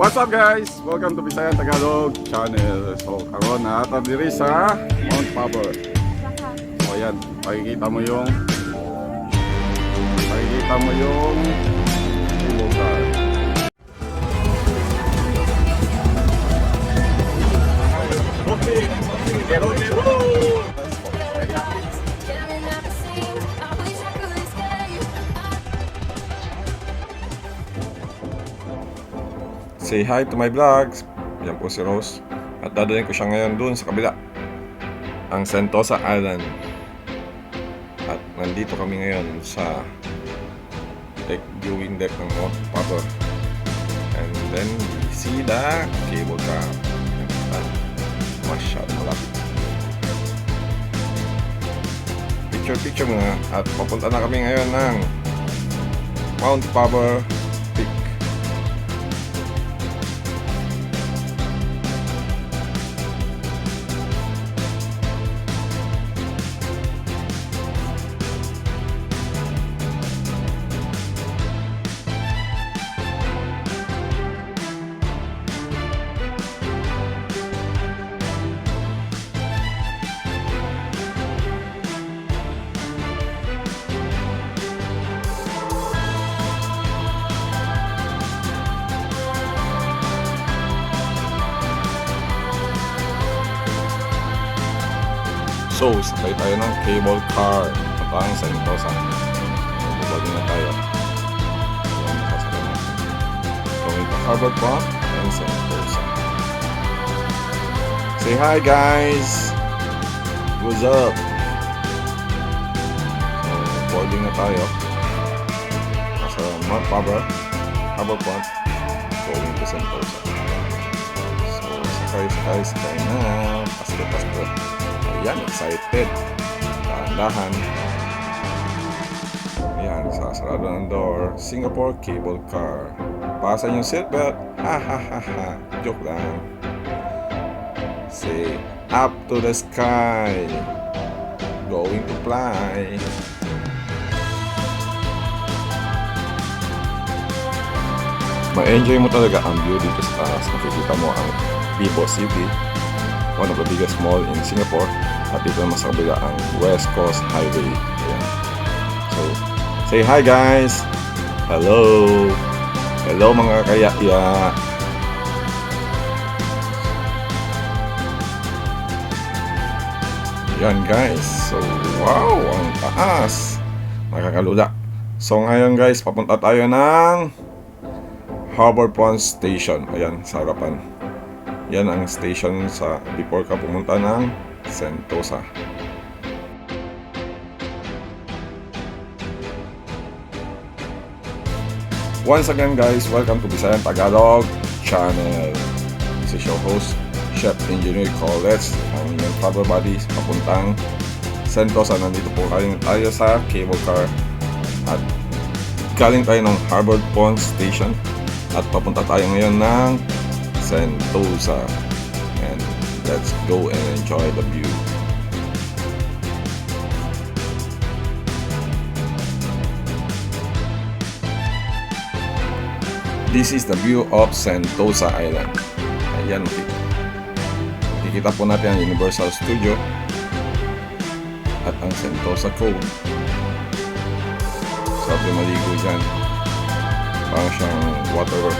What's up guys? Welcome to Visayang Tagalog channel. So karon naata diri sa Mount Faber. So ayan, makikita mo yung lugar. Say hi to my vlogs. Yan po si Rose. At dadalhin ko siya ngayon dun sa kabila, ang Sentosa Island. At nandito kami ngayon sa viewing deck ng Mount Faber. And then we see the cable car. Masyado malapit. Picture mga. At papunta na kami ngayon ng Mount Faber Peak. So, sakay tayo ng cable car patang Sentosa. Bubagin na tayo. Ayan, nakasakay natin. Going to Harbor Park and Sentosa. Say hi guys! What's up? So, boarding na tayo. Nasa Mount Faber, Harbor Park, going to Sentosa. So, sakay na. Pasto. Ayan, excited. Dahan-dahan. Ayan, sasarado ng door. Singapore cable car. Pasan yung seatbelt. Ha. Joke lang. Say, up to the sky. Going to fly. Ma-enjoy mo talaga ang view dito sa taas. Makikita mo ang Vivo City, one of the biggest mall in Singapore. At dito naman sa kabila ang West Coast Highway. Ayan. So, say hi guys! Hello mga kaya-iya! Ayan guys, so wow, ang taas! Nakakalula. So ngayon guys, papunta tayo ng Harbourfront Station. Ayan, sa harapan. Yan ang station sa before ka pumunta ng Sentosa. Once again guys, welcome to Visayang Tagalog channel. This is your host, Chef Engineer Corlitz, ang inyong cover buddies papuntang Sentosa. Nandito po tayo sa cable car at galing tayo ng Harbourfront Station at papunta tayo ngayon ng Sentosa, and let's go and enjoy the view. This is the view of Sentosa Island. Ayan, makikita po natin ang Universal Studio at ang Sentosa Cove. Sabi maligo dyan, parang siyang water world.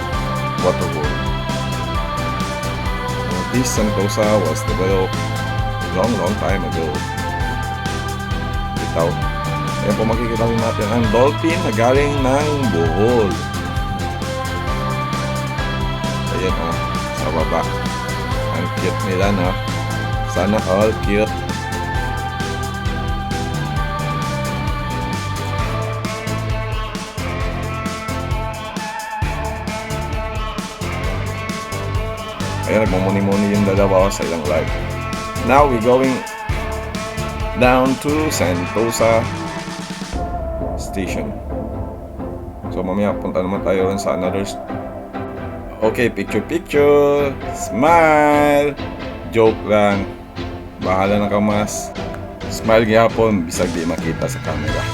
This Sentosa was developed long time ago. Ayan po, makikita rin natin ang dolphin na galing ng Bohol. Ayan o, sa baba. Ang cute nila, no? Sana all cute. Ayan, nagmumuni-muni yung dalawa sa ilang live. Now we're going down to Sentosa Station. So mamaya punta naman tayo rin sa another. Okay, picture. Smile. Joke lang. Bahala na ka mas. Smile gihapon, bisag di makita sa camera.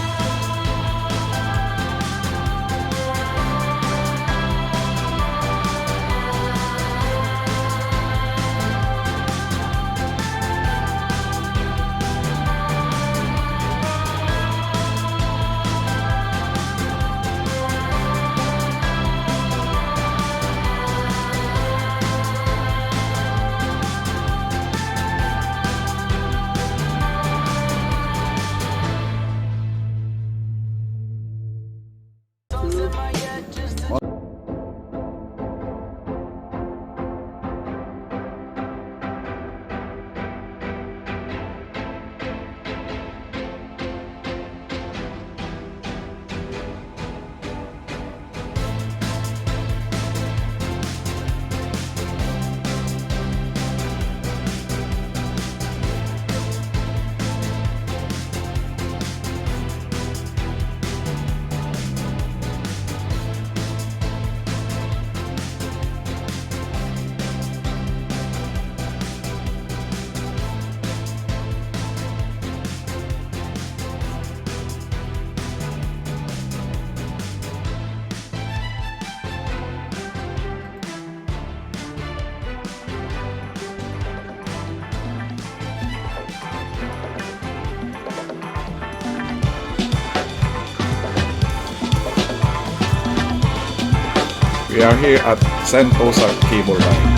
We are here at Sentosa Cable Line.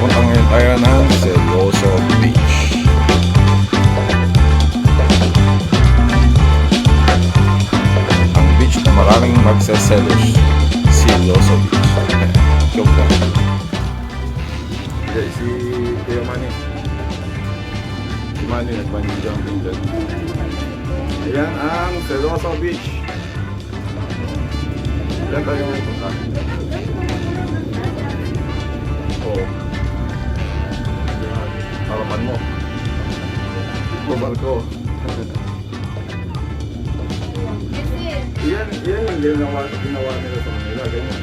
Punta ngayon tayo ng Seryoso Beach. Ang beach na maraming magseselos, Seryoso Beach. Joke lang. Okay, si Kuya Manny. Si Manny nag-bungee jumping dyan. Ayan ang Seryoso Beach. Ilan tayo punta? Oo. Harapan mo. Bubal ko. Yan yung ginawa nila sa Manila. Ganyan.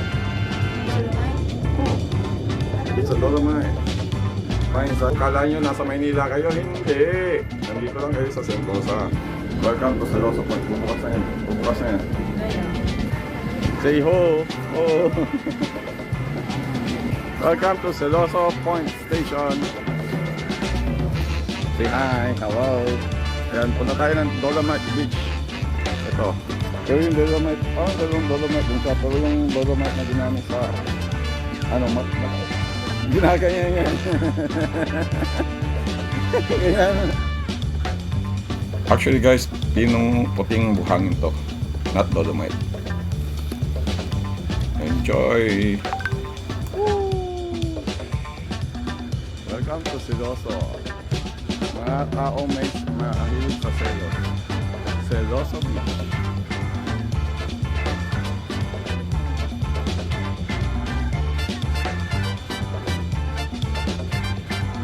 It's a Dolomite. Fine, sa kala nyo nasa Maynila kayo? Hindi. Nandito lang kayo sa Sentosa. Welcome to Seryoso Point. Bubukas na yan. Bubukas na yan. Say ho! Oh! Welcome to Seryoso Point Station. Say hi! Hello! Ayan, punta tayo ng Dolomite Beach. Ito. Pero yung Dolomite, dalawang Dolomite dun siya. Pero yung Dolomite na ginamit sa ginaganyan yan. Ganyan. Actually guys, puting buhangin to. Not Dolomite. Enjoy! Welcome to Seryoso. Mga taong may mahilig sa selos. Seryoso Beach.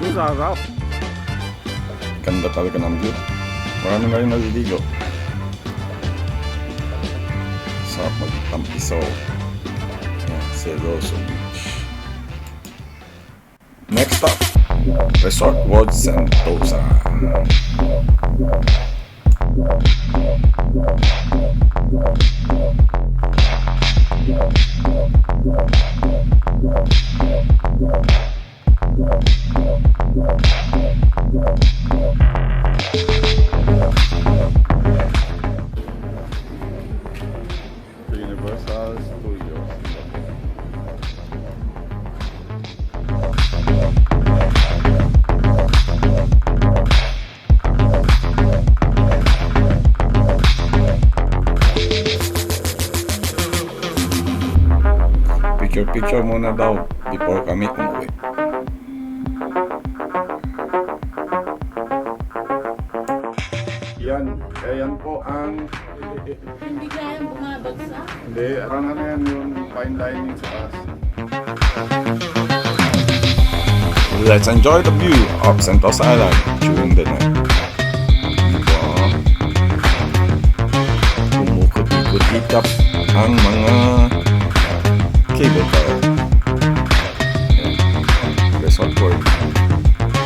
Ang sarap. Ganda talaga ng view. Marami na rin naliligo. Sarap magtampisaw. Seryoso Beach. Next stop, Resort World Sentosa. Universal Studios. Picture muna daw before kami umuwi. Yan po ang Hindi kayang bumabagsak. hindi, parang ano yan yung fine dining sa taas. Let's enjoy the view of Sentosa Island during the night. Diba? Umukot-ikot-ikap ang mga cable car. Resort World.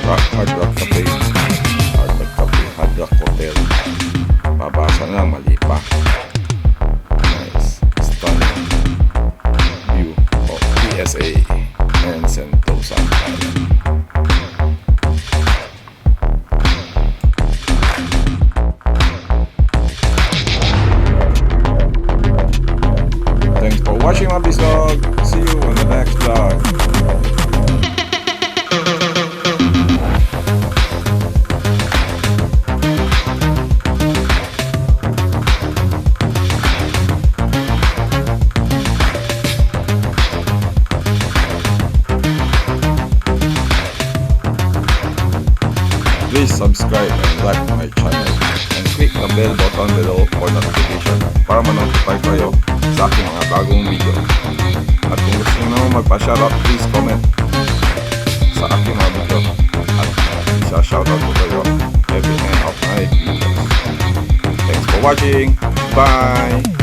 Hard Rock Cafe. Hard Rock Hotel. Pabasa na lang, mali pa. Nice. Stunning view of PSA and Sentosa Island. Thanks for watching my VisLog. See you on the next vlog. Please subscribe and like my channel and click the bell button below for notification para ma-notify kayo sa aking mga bagong video. At kung gusto nyo magpa-shoutout, please comment sa aking mga video at isa-shoutout ko kayo every end of my videos. Thanks for watching. Bye!